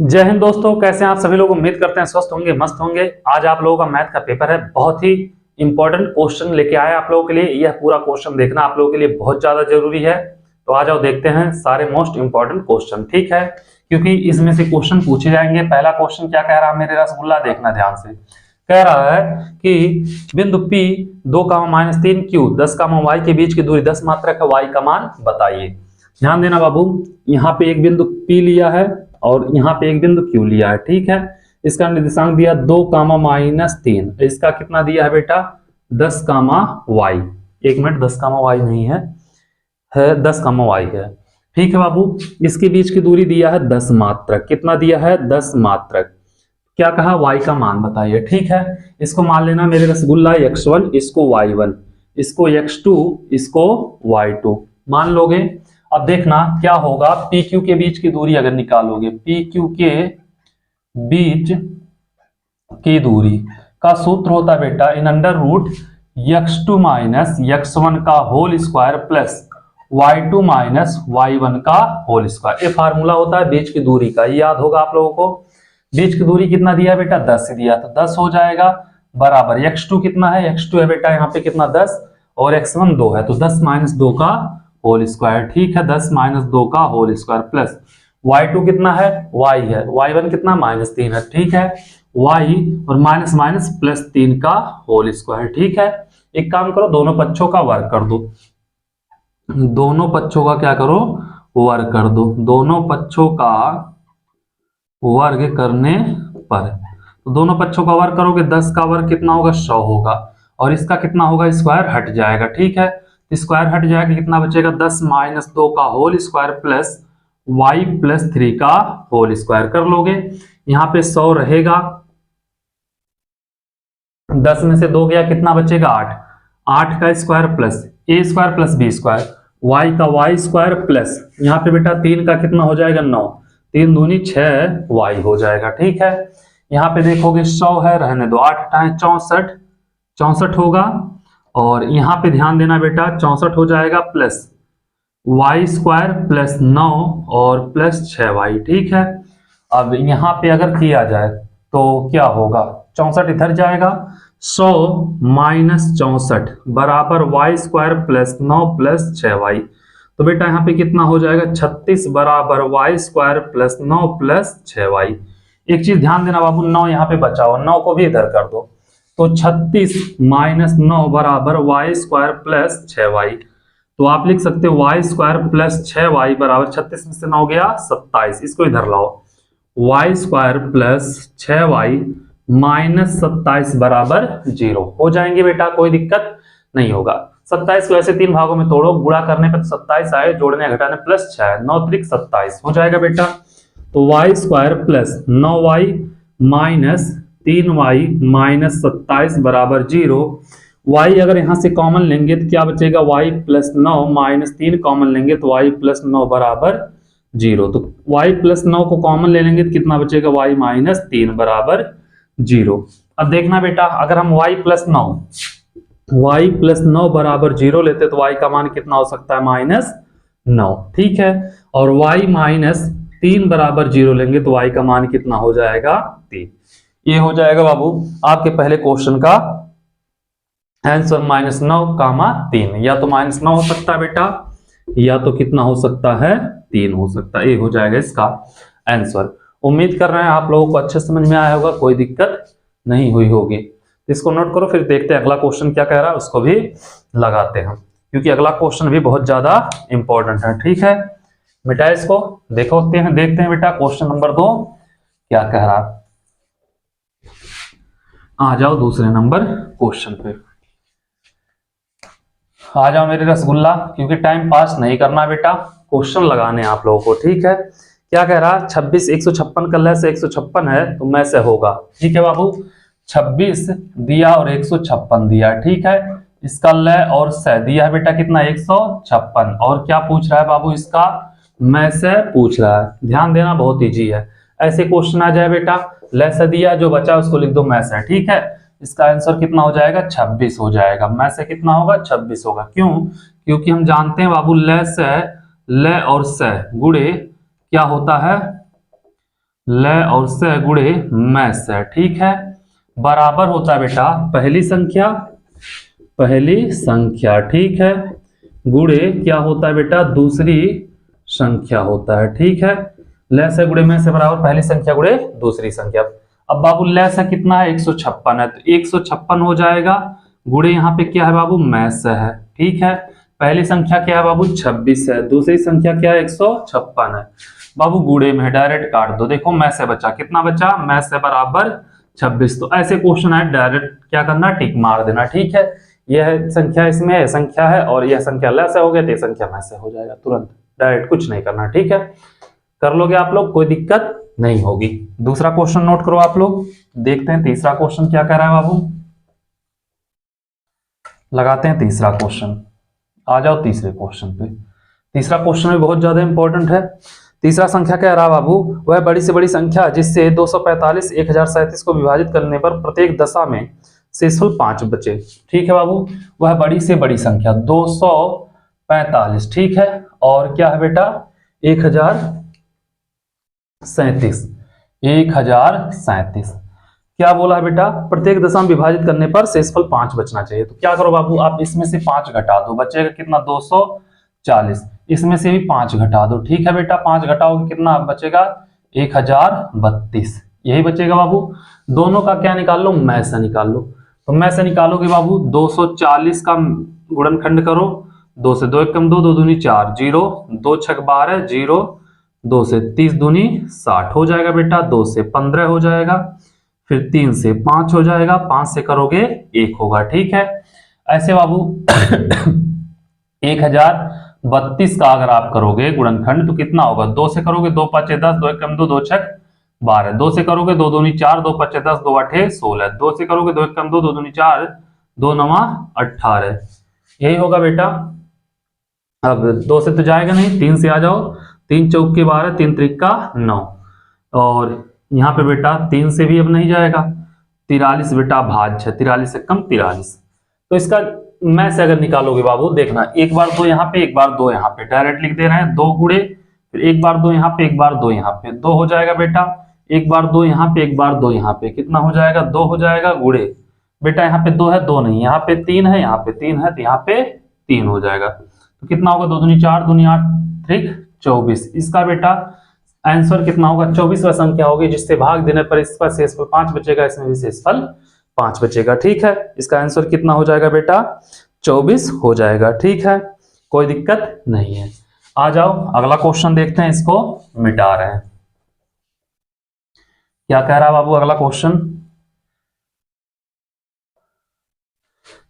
जय हिंद दोस्तों, कैसे हैं आप सभी लोग। उम्मीद करते हैं स्वस्थ होंगे, मस्त होंगे। आज आप लोगों का मैथ का पेपर है। बहुत ही इंपॉर्टेंट क्वेश्चन लेके आए आप लोगों के लिए। यह पूरा क्वेश्चन देखना आप लोगों के लिए बहुत ज्यादा जरूरी है। तो आ जाओ देखते हैं सारे मोस्ट इंपॉर्टेंट क्वेश्चन, ठीक है, क्योंकि इसमें से क्वेश्चन पूछे जाएंगे। पहला क्वेश्चन क्या कह रहा है मेरे रसगुल्ला, देखना ध्यान से। कह रहा है कि बिंदु P 2, -3 Q 10, y के बीच की दूरी 10 मात्रक है, y का मान बताइए। ध्यान देना बाबू, यहाँ पे एक बिंदु P लिया है और यहाँ पे एक बिंदु Q लिया है, ठीक है। इसका निर्देशांक दिया 2, -3। इसका कितना दिया है बेटा 10, y। एक मिनट, 10, y नहीं है, 10, y है, ठीक है बाबू। इसके बीच की दूरी दिया है 10 मात्रक। कितना दिया है 10 मात्रक। क्या कहा y का मान बताइए, ठीक है। इसको मान लेना मेरे रसगुल्ला x1, इसको y1, इसको x2, इसको y2 मान लोगे। अब देखना क्या होगा, PQ के बीच की दूरी अगर निकालोगे, PQ के बीच की दूरी का सूत्र होता है बेटा in under root x2 minus x1 का whole square plus y2 minus y1 का होल स्क्वायर। ये फार्मूला होता है बीच की दूरी का, ये याद होगा आप लोगों को। बीच की दूरी कितना दिया बेटा 10 दिया, तो 10 हो जाएगा बराबर x2 कितना है, x2 है बेटा यहाँ पे कितना 10 और x1 2 है, तो 10 - 2 का होल स्क्वायर, ठीक है। 10 - 2 का होल स्क्वायर प्लस y2 कितना है, y है, y1 कितना -3 है, ठीक है। y और माइनस माइनस +3 का होल स्क्वायर, ठीक है। एक काम करो, दोनों पक्षों का वर्ग कर दो। दोनों पक्षों का क्या करो, वर्ग कर दो। दोनों पक्षों का वर्ग करने पर, तो दोनों पक्षों का वर्ग करोगे, 10 का वर्ग कितना होगा 100 होगा, और इसका कितना होगा स्क्वायर हट जाएगा, ठीक है। स्क्वायर हट जाएगा, कितना बचेगा 10 - 2 का होल स्क्वायर प्लस y + 3 का होल स्क्वायर कर लोगे। यहाँ पे 100 रहेगा, 10 में से 2 गया, कितना बचेगा 8। 8 का square plus a square plus b square, y का y स्क्वायर प्लस यहाँ पे बेटा 3 का कितना हो जाएगा 9, 3 दूनी 6 y हो जाएगा, ठीक है। यहाँ पे देखोगे 100 है, रहने दो, 8 × 64, 64 होगा। और यहाँ पे ध्यान देना बेटा 64 हो जाएगा प्लस y स्क्वायर प्लस 9 और प्लस 6y, ठीक है। अब यहाँ पे अगर किया जाए तो क्या होगा, 64 इधर जाएगा, 100 - 64 बराबर y square plus 9 plus 6y। तो बेटा यहाँ पे कितना हो जाएगा 36 बराबर y square plus 9 plus 6y। एक चीज ध्यान देना बाबू, 9 यहाँ पे बचाओ, 9 को भी इधर कर दो, तो 36 - 9 बराबर y स्क्वायर प्लस 6y। तो आप लिख सकते हो y स्क्वायर प्लस 6y बराबर 36 में से 9 गया 27, इसको इधर लाओ, y square plus 6y minus 27 बराबर 0 हो जाएंगे बेटा, कोई दिक्कत नहीं होगा। 27 को ऐसे 3 भागों में तोड़ो, गुणा करने पर 27 आए, जोड़ने घटाने प्लस 6, 9 × 3 = 27 हो जाएगा बेटा। तो y square plus 9y minus 3y minus 27 बराबर 0। y अगर यहां से कॉमन लेंगे तो क्या बचेगा, y + 9 माइनस 3 कॉमन लेंगे तो y + 9 बराबर 0। तो y + 9 को कॉमन ले लेंगे तो कितना बचेगा, y - 3 बराबर 0। अब देखना बेटा, अगर हम y + 9 बराबर 0 लेते तो y का मान कितना हो सकता है -9, ठीक है। और y - 3 बराबर 0 लेंगे तो y का मान कितना हो जाएगा 3। ये हो जाएगा बाबू आपके पहले क्वेश्चन का आंसर, -9, 3। या तो -9 हो सकता है बेटा, या तो कितना हो सकता है 3 हो सकता है, ये हो जाएगा इसका आंसर। उम्मीद कर रहे हैं आप लोगों को अच्छे समझ में आया होगा, कोई दिक्कत नहीं हुई होगी। इसको नोट करो, फिर देखते हैं अगला क्वेश्चन क्या कह रहा है, उसको भी लगाते हैं, क्योंकि अगला क्वेश्चन भी बहुत ज्यादा इंपॉर्टेंट है, ठीक है। बेटा इसको देखते हैं बेटा, क्वेश्चन नंबर 2 क्या कह रहा है। आ जाओ दूसरे नंबर क्वेश्चन पे, आ जाओ मेरे रसगुल्ला, क्योंकि टाइम पास नहीं करना बेटा, क्वेश्चन लगाने आप लोगों को, ठीक है। क्या कह रहा, 26 156 का लय से 156 है तो मैं से होगा, ठीक है बाबू। 26 दिया और 156 दिया, ठीक है। इसका लय और से दिया है बेटा कितना 156, और क्या पूछ रहा है बाबू, इसका मैं से पूछ रहा है। ध्यान देना बहुत इजी है, ऐसे क्वेश्चन आ जाए बेटा, लय से दिया, जो बचा उसको लिख दो मैं से, ठीक है। इसका आंसर कितना हो जाएगा 26 हो जाएगा, मैं से कितना होगा 26 होगा। क्यों, क्योंकि हम जानते हैं बाबू लय से, लय और से गुणे क्या होता है ल और से गुणे मैं से, ठीक है, बराबर होता है बेटा पहली संख्या, ठीक है, गुणे क्या होता है बेटा दूसरी संख्या होता है, ठीक है। ल से गुणे में से बराबर पहली संख्या गुणे दूसरी संख्या। अब बाबू ल से कितना है 156 है, तो 156 हो जाएगा, गुणे यहाँ पे क्या है बाबू मैं से है, ठीक है। पहली संख्या क्या है बाबू 26 है, दूसरी संख्या क्या है 156 है, बाबू गुणे में डायरेक्ट काट दो। देखो मैं से बचा, कितना बचा मैं से बराबर 26। तो ऐसे क्वेश्चन है डायरेक्ट क्या करना टिक मार देना, ठीक है। यह संख्या इसमें यह संख्या है और यह संख्या ल से हो गया तो यह संख्या मैं से हो जाएगा, तुरंत डायरेक्ट कुछ नहीं करना, ठीक है। कर लोगे आप लोग, कोई दिक्कत नहीं होगी। दूसरा क्वेश्चन नोट करो आप लोग, देखते हैं तीसरा क्वेश्चन क्या कह रहा है बाबू। लगाते हैं तीसरा क्वेश्चन, आ जाओ तीसरे क्वेश्चन पे। तीसरा क्वेश्चन भी बहुत ज्यादा इंपॉर्टेंट है। तीसरा संख्या कह रहा बाबू, वह बड़ी से बड़ी संख्या जिससे 245 1037 को विभाजित करने पर प्रत्येक दशा में शेषफल 5 बचे, ठीक है बाबू। वह बड़ी से बड़ी संख्या 245, ठीक है, और क्या है बेटा 1037 क्या बोला है बेटा, प्रत्येक दशा में विभाजित करने पर शेषफल 5 बचना चाहिए। तो क्या करो बाबू, आप इसमें से 5 घटा दो, बचेगा कितना 240, इसमें से भी 5 घटा दो, ठीक है बेटा। 5 घटाओगे कितना बचेगा 1032, यही बचेगा बाबू। दोनों का क्या निकाल लो, मैं से निकाल लो। तो मैं से निकालोगे बाबू 240 का गुणनखंड करो, 2 से 2 एक कम 2, 2 दूनी 4, 0, 2 छक 12, 0, 2 से 30 दूनी 60 हो जाएगा बेटा, 2 से 15 हो जाएगा, फिर 3 से 5 हो जाएगा, 5 से करोगे 1 होगा, ठीक है। ऐसे बाबू 1032 का अगर आप करोगे गुणनखंड तो कितना होगा, 2 से करोगे 2 5 10, 2 एक कम 2, 2 छक 12, 2 से करोगे 2 दूनी 4, 2 5 10, 2 8 16, 2 से करोगे 2 एक कम 2, 2 दूनी 4, 2 9 18, यही होगा बेटा। अब 2 से तो जाएगा नहीं, 3 से आ जाओ, 3 चौक के 12, 3 त्रिक का 9, और यहाँ पे बेटा 3 से भी अब नहीं जाएगा, 43 बेटा भाज्य है, 43 से कम 43। तो इसका मैं से अगर निकालोगे बाबू देखना, एक बार 2 यहाँ पे, एक बार 2 यहाँ पे, डायरेक्ट लिख दे रहे हैं 2 गुणे, फिर एक बार 2 यहाँ पे, एक बार 2 यहाँ पे, 2 हो जाएगा बेटा, एक बार 2 यहाँ पे, एक बार 2 यहाँ पे, कितना हो जाएगा 2 हो जाएगा गुणे, बेटा यहाँ पे 2 है 2 नहीं, यहाँ पे 3 है, यहाँ पे 3 है, तो यहाँ पे 3 हो जाएगा, तो कितना होगा 2 दूनी 4, दूनी 8 त्रिक 24। इसका बेटा आंसर कितना होगा 24वां संख्या होगी, जिससे भाग देने पर इस पर शेषफल 5 बचेगा, इसमें भी शेषफल 5 बचेगा, ठीक है। इसका आंसर कितना हो जाएगा बेटा 24 हो जाएगा, ठीक है, कोई दिक्कत नहीं है। आ जाओ अगला क्वेश्चन देखते हैं, इसको मिटा रहे हैं। क्या कह रहा है बाबू अगला क्वेश्चन,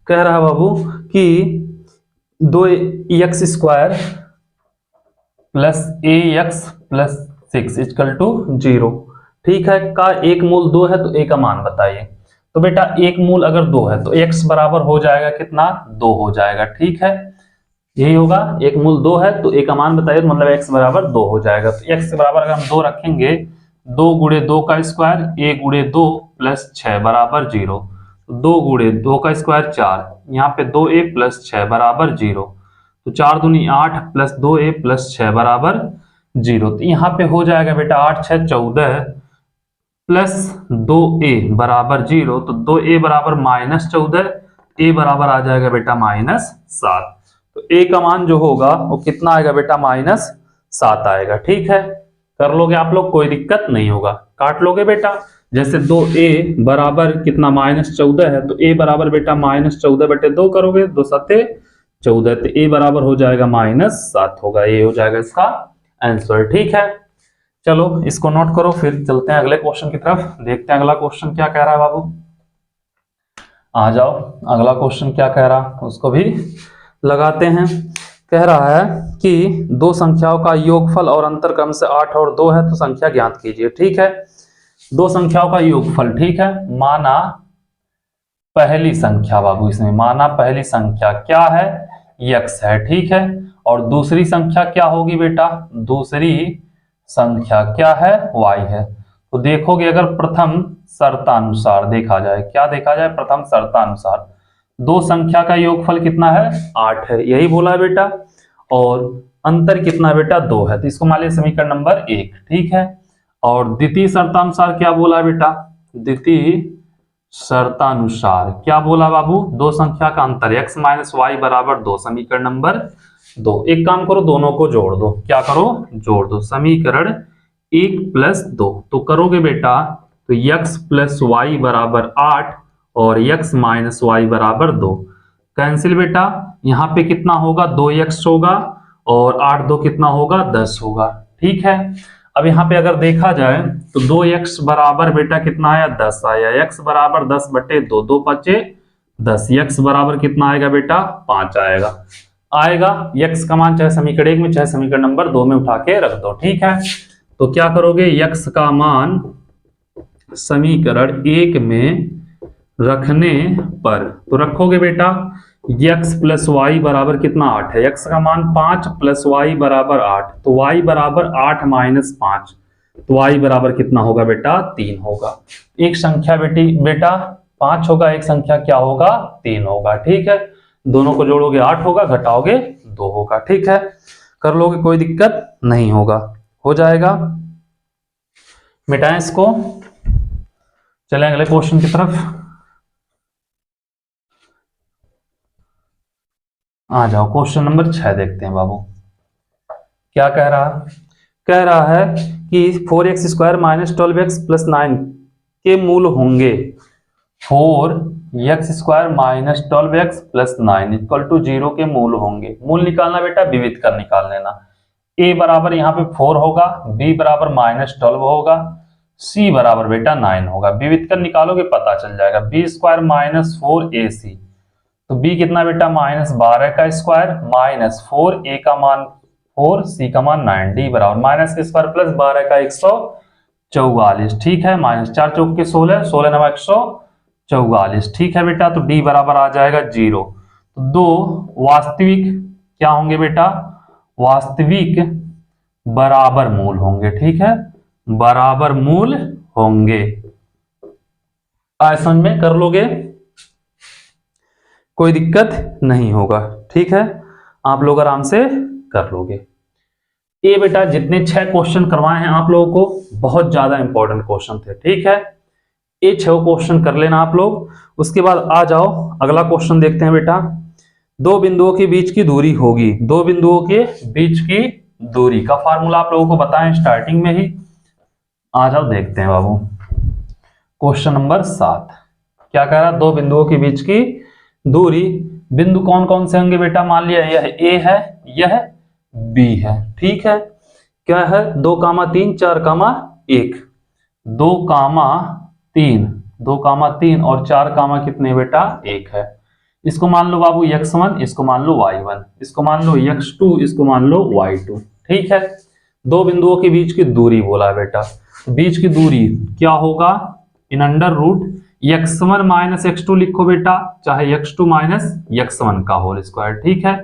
कह रहा है बाबू कि 2x² plus ax plus 6 equal to 0, ठीक है, का एक मूल 2 है तो a का मान बताइए। तो बेटा एक मूल अगर 2 है तो x बराबर हो जाएगा कितना 2 हो जाएगा, ठीक है, यही होगा, एक मूल 2 है तो a का मान बताइए, मतलब x बराबर 2 हो जाएगा। तो x के बराबर अगर हम 2 रखेंगे, 2 गुणे 2 का स्क्वायर, a गुणे 2 प्लस 6 बराबर 0, 2 गुणे 2 का स्क्वायर 4, यहाँ पे 2a प्लस 6 बराबर 0, तो 4 दूनी 8 प्लस 2a प्लस 6 बराबर 0, तो यहाँ पे हो जाएगा बेटा 8 6 14 प्लस 2a बराबर 0, तो 2a बराबर -14, a बराबर आ जाएगा बेटा -7, तो a का मान जो होगा वो कितना आएगा बेटा -7 आएगा, ठीक है। कर लोगे आप लोग, कोई दिक्कत नहीं होगा, काट लोगे बेटा। जैसे 2a बराबर कितना -14 है, तो a बराबर बेटा -14/2 करोगे, 2 7 14, तो a बराबर हो जाएगा -7 होगा, ये हो जाएगा इसका आंसर, ठीक है। चलो इसको नोट करो, फिर चलते हैं अगले क्वेश्चन की तरफ, देखते हैं अगला क्वेश्चन क्या कह रहा है बाबू। आ जाओ अगला क्वेश्चन क्या कह रहा है उसको भी लगाते हैं। कह रहा है कि दो संख्याओं का योगफल और अंतर क्रम से 8 और 2 है, तो संख्या ज्ञात कीजिए, ठीक है। दो संख्याओं का योगफल, ठीक है, माना पहली संख्या बाबू, इसमें माना पहली संख्या क्या है x है, ठीक है, और दूसरी संख्या क्या होगी बेटा, दूसरी संख्या क्या है y है। तो देखोगे अगर प्रथम शर्तानुसार देखा जाए, क्या देखा जाए प्रथम शर्तानुसार, दो संख्या का योगफल कितना है 8 है, यही बोला है बेटा, और अंतर कितना बेटा 2 है, तो इसको मान लीजिए समीकरण नंबर 1, ठीक है। और द्वितीय शर्तानुसार क्या बोला है बेटा, द्वितीय शर्तानुसार क्या बोला बाबू, दो संख्या का अंतर x माइनस वाई बराबर 2, समीकरण नंबर 2। एक काम करो, दोनों को जोड़ दो, क्या करो, जोड़ दो, समीकरण 1 प्लस 2 तो करोगे बेटा तो x प्लस वाई बराबर 8 और x माइनस वाई बराबर 2 कैंसिल बेटा, यहाँ पे कितना होगा 2x होगा और 8 2 कितना होगा 10 होगा, ठीक है। अब यहाँ पे अगर देखा जाए तो 2x बराबर बेटा कितना आया 10 आया, x बराबर 10 बटे 2, 2 5 10, x बराबर कितना आएगा बेटा 5 आएगा। x का मान चाहे समीकरण 1 में चाहे समीकरण नंबर 2 में उठा के रख दो, ठीक है। तो क्या करोगे, x का मान समीकरण 1 में रखने पर तो रखोगे बेटा x प्लस वाई बराबर कितना 8 है, x का मान 5 प्लस वाई बराबर 8 तो y बराबर 8 माइनस 5 तो y बराबर कितना होगा बेटा 3 होगा। एक संख्या बेटा 5 होगा, एक संख्या क्या होगा 3 होगा, ठीक है। दोनों को जोड़ोगे 8 होगा, घटाओगे 2 होगा, ठीक है। कर लोगे कोई दिक्कत नहीं होगा, हो जाएगा। मिटाएं इसको, चलें अगले क्वेश्चन की तरफ। आ जाओ, क्वेश्चन नंबर 6 देखते हैं बाबू। क्या कह रहा है कि 4x square minus 12x plus 9 के मूल होंगे। 4x square minus 12x plus 9 equal to 0 के मूल होंगे। मूल निकालना बेटा विविध कर निकाल लेना। a बराबर यहाँ पे 4 होगा, b बराबर माइनस 12 होगा, c बराबर बेटा 9 होगा। विविध कर निकालोगे पता चल जाएगा। b स्क्वायर माइनस 4ac तो b कितना बेटा माइनस 12 का स्क्वायर माइनस 4a का मान 4, c का मान 9, d बराबर माइनस का स्क्वायर प्लस 12 का 144, ठीक है। माइनस 4 चौक के 16, 16 नवा 144, ठीक है बेटा। तो d बराबर आ जाएगा 0। तो दो वास्तविक क्या होंगे बेटा, वास्तविक बराबर मूल होंगे, ठीक है, बराबर मूल होंगे। समझ में कर लोगे, कोई दिक्कत नहीं होगा, ठीक है, आप लोग आराम से कर लोगे। ये बेटा जितने 6 क्वेश्चन करवाए हैं आप लोगों को बहुत ज्यादा इंपॉर्टेंट क्वेश्चन थे, ठीक है। ये 6 क्वेश्चन कर लेना आप लोग। उसके बाद आ जाओ अगला क्वेश्चन देखते हैं बेटा। दो बिंदुओं के बीच की दूरी होगी, दो बिंदुओं के बीच की दूरी का फार्मूला आप लोगों को बताएं स्टार्टिंग में ही। आ जाओ देखते हैं बाबू। क्वेश्चन नंबर 7 क्या कह रहा है, दो बिंदुओं के बीच की दूरी। बिंदु कौन कौन से होंगे बेटा, मान लिया यह A है, यह B है, ठीक है। क्या है 2, 3, 4, 1, 2, 3 और 4, कितने बेटा 1 है। इसको मान लो बाबू x1, इसको मान लो y1, इसको मान लो x2, इसको मान लो y2, ठीक है। दो बिंदुओं के बीच की दूरी बोला है बेटा। बीच की दूरी क्या होगा, in under root x1 minus x2 लिखो बेटा, चाहे x2 माइनस x1 का होल स्क्वायर, ठीक है,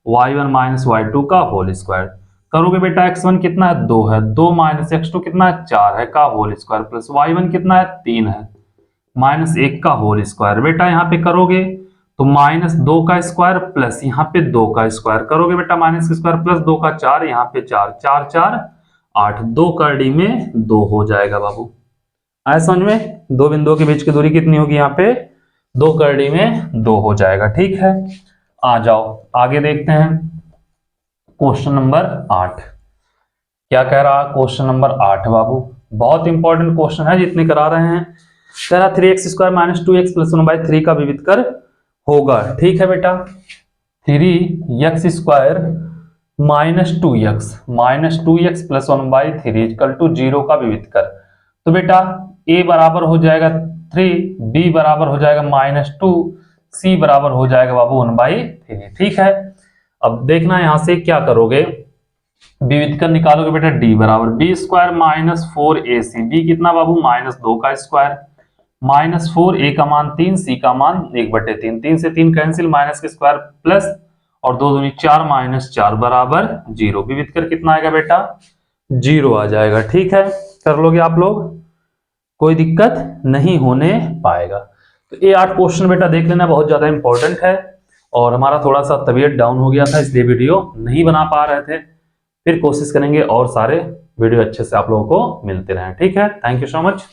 y1 माइनस y2 का होल स्क्वायर। करोगे बेटा x1 कितना है 2 है, 2 माइनस x2 कितना है 4 है का होल स्क्वायर, प्लस y1 कितना है 3 है माइनस 1 का होल स्क्वायर। बेटा यहाँ पे करोगे तो माइनस 2 का स्क्वायर प्लस यहाँ पे 2 का स्क्वायर, करोगे बेटा माइनस का स्क्वायर प्लस 2 का 4, यहाँ पे 4, 4, 4, 8, 2 करड़ी में 2 हो जाएगा बाबू। आया समझ में, दो बिंदुओं के बीच की दूरी कितनी होगी, यहाँ पे 2 करड़ी में 2 हो जाएगा, ठीक है। आ जाओ आगे देखते हैं क्वेश्चन नंबर 8। क्या कह रहा क्वेश्चन नंबर 8 बाबू, बहुत इंपॉर्टेंट क्वेश्चन है जितने करा रहे हैं। कह रहा 3x square minus 2x plus 1/3 का विविध कर होगा, ठीक है बेटा। 3x square minus 2x plus 1/3 equal to 0 का विविध कर। तो बेटा a बराबर हो जाएगा 3, b बराबर हो जाएगा -2, c बराबर हो जाएगा बाबू 1/3, ठीक है। अब देखना यहां से क्या करोगे, विविध कर निकालोगे बेटा d बराबर b square minus 4ac, b कितना बाबू -2 का स्क्वायर माइनस 4, a का मान 3, c का मान 1/3, 3 से 3 कैंसिल, माइनस के स्क्वायर प्लस और 2 दूनी 4 माइनस 4 बराबर 0। विविध कर कितना आएगा बेटा 0 आ जाएगा, ठीक है। कर लोगे आप लोग, कोई दिक्कत नहीं होने पाएगा। तो ये 8 क्वेश्चन बेटा देख लेना, बहुत ज्यादा इंपॉर्टेंट है। और हमारा थोड़ा सा तबीयत डाउन हो गया था इसलिए वीडियो नहीं बना पा रहे थे, फिर कोशिश करेंगे और सारे वीडियो अच्छे से आप लोगों को मिलते रहे। ठीक है, थैंक यू सो मच।